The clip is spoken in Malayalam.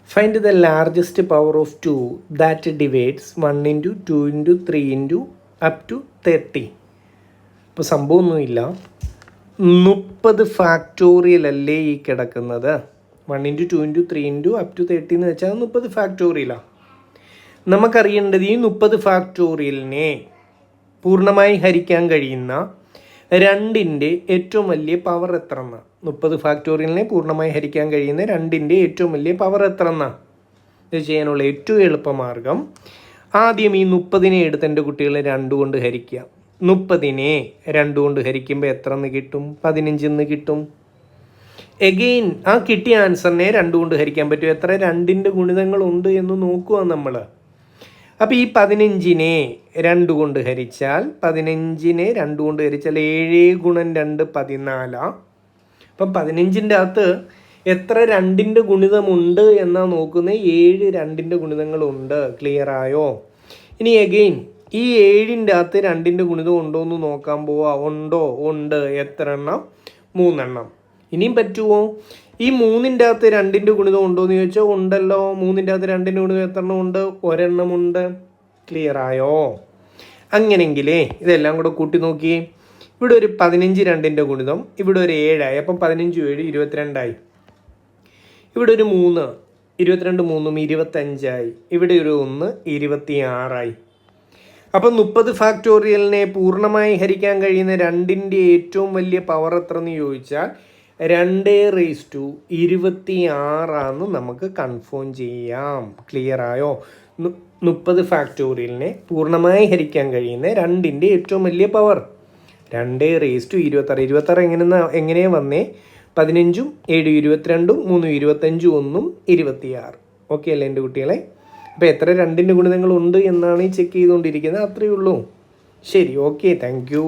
Find the largest power of 2 that divides 1 into 2 into 3 into up to 30. ഇപ്പോൾ സംഭവമൊന്നുമില്ല, 30 ഫാക്ടോറിയൽ അല്ലേ ഈ കിടക്കുന്നത്. 1 into 2 into 3 into up to 30 എന്ന് വെച്ചാൽ 30 ഫാക്ടോറിയലാണ്. നമുക്കറിയേണ്ടത് ഈ 30 ഫാക്ടോറിയലിനെ പൂർണ്ണമായി ഹരിക്കാൻ കഴിയുന്ന രണ്ടിൻ്റെ ഏറ്റവും വലിയ പവർ എത്ര എന്നാണ്. 30 ഫാക്ടോറിയലിനെ പൂർണ്ണമായി ഹരിക്കാൻ കഴിയുന്ന രണ്ടിൻ്റെ ഏറ്റവും വലിയ പവർ എത്ര എന്നാണ്. ഇത് ചെയ്യാനുള്ള ഏറ്റവും എളുപ്പമാർഗം, ആദ്യം ഈ 30നെ എടുത്ത് എൻ്റെ കുട്ടികളെ 2 കൊണ്ട് ഹരിക്കുക. 30നെ 2 കൊണ്ട് ഹരിക്കുമ്പോൾ എത്ര എന്ന് കിട്ടും? 15 എന്ന് കിട്ടും. എഗെയിൻ ആ കിട്ടിയ ആൻസറിനെ 2 കൊണ്ട് ഹരിക്കാൻ പറ്റും. എത്ര 2ൻ്റെ ഗുണിതങ്ങളുണ്ട് എന്ന് നോക്കുക നമ്മൾ. അപ്പോൾ ഈ 15നെ 2 കൊണ്ട് ഹരിച്ചാൽ 7 ഗുണം 2 14. അപ്പം 15ൻ്റെ അകത്ത് എത്ര 2ൻ്റെ ഗുണിതമുണ്ട് എന്നാണ് നോക്കുന്നത്. 7 2ൻ്റെ ഗുണിതങ്ങളുണ്ട്. ക്ലിയർ ആയോ? ഇനി എഗെയിൻ ഈ 7ൻ്റെ അകത്ത് 2ൻ്റെ ഗുണിതം ഉണ്ടോ എന്ന് നോക്കാൻ പോവാ. ഉണ്ട്. എത്ര എണ്ണം? 3 എണ്ണം. ഇനിയും പറ്റുമോ? ഈ 3ൻ്റെ അകത്ത് 2ൻ്റെ ഗുണിതം ഉണ്ടോ എന്ന് ചോദിച്ചാൽ ഉണ്ടല്ലോ. 3ൻ്റെ അകത്ത് 2ൻ്റെ ഗുണിതം എത്ര എണ്ണം ഉണ്ട്? ഒരെണ്ണമുണ്ട്. ക്ലിയർ ആയോ? അങ്ങനെങ്കിലേ ഇതെല്ലാം കൂടെ കൂട്ടി നോക്കി. ഇവിടെ ഒരു 15 2ൻ്റെ ഗുണിതം, ഇവിടെ ഒരു 7 അപ്പം 15 7 22 ഇവിടെ ഒരു 3 22 3 25 ഇവിടെ ഒരു 1 26 അപ്പം 30 ഫാക്ടോറിയലിനെ പൂർണ്ണമായി ഹരിക്കാൻ കഴിയുന്ന രണ്ടിൻ്റെ ഏറ്റവും വലിയ പവർ എത്ര എന്ന് ചോദിച്ചാൽ 2⁻26 നമുക്ക് കൺഫേം ചെയ്യാം. ക്ലിയർ ആയോ? 30 ഫാക്ടോറിയലിനെ പൂർണ്ണമായി ഹരിക്കാൻ കഴിയുന്ന രണ്ടിൻ്റെ ഏറ്റവും വലിയ പവർ 2⁻26. എങ്ങനെയാണ് വന്നേ? 15 7 22 3 25 1 26. ഓക്കെ അല്ലേ എൻ്റെ കുട്ടികളെ? അപ്പോൾ എത്ര 2ൻ്റെ ഗുണിതങ്ങളുണ്ട് എന്നാണ് ഈ ചെക്ക് ചെയ്തുകൊണ്ടിരിക്കുന്നത്. അത്രയേ ഉള്ളൂ. ശരി, ഓക്കെ, താങ്ക് യു.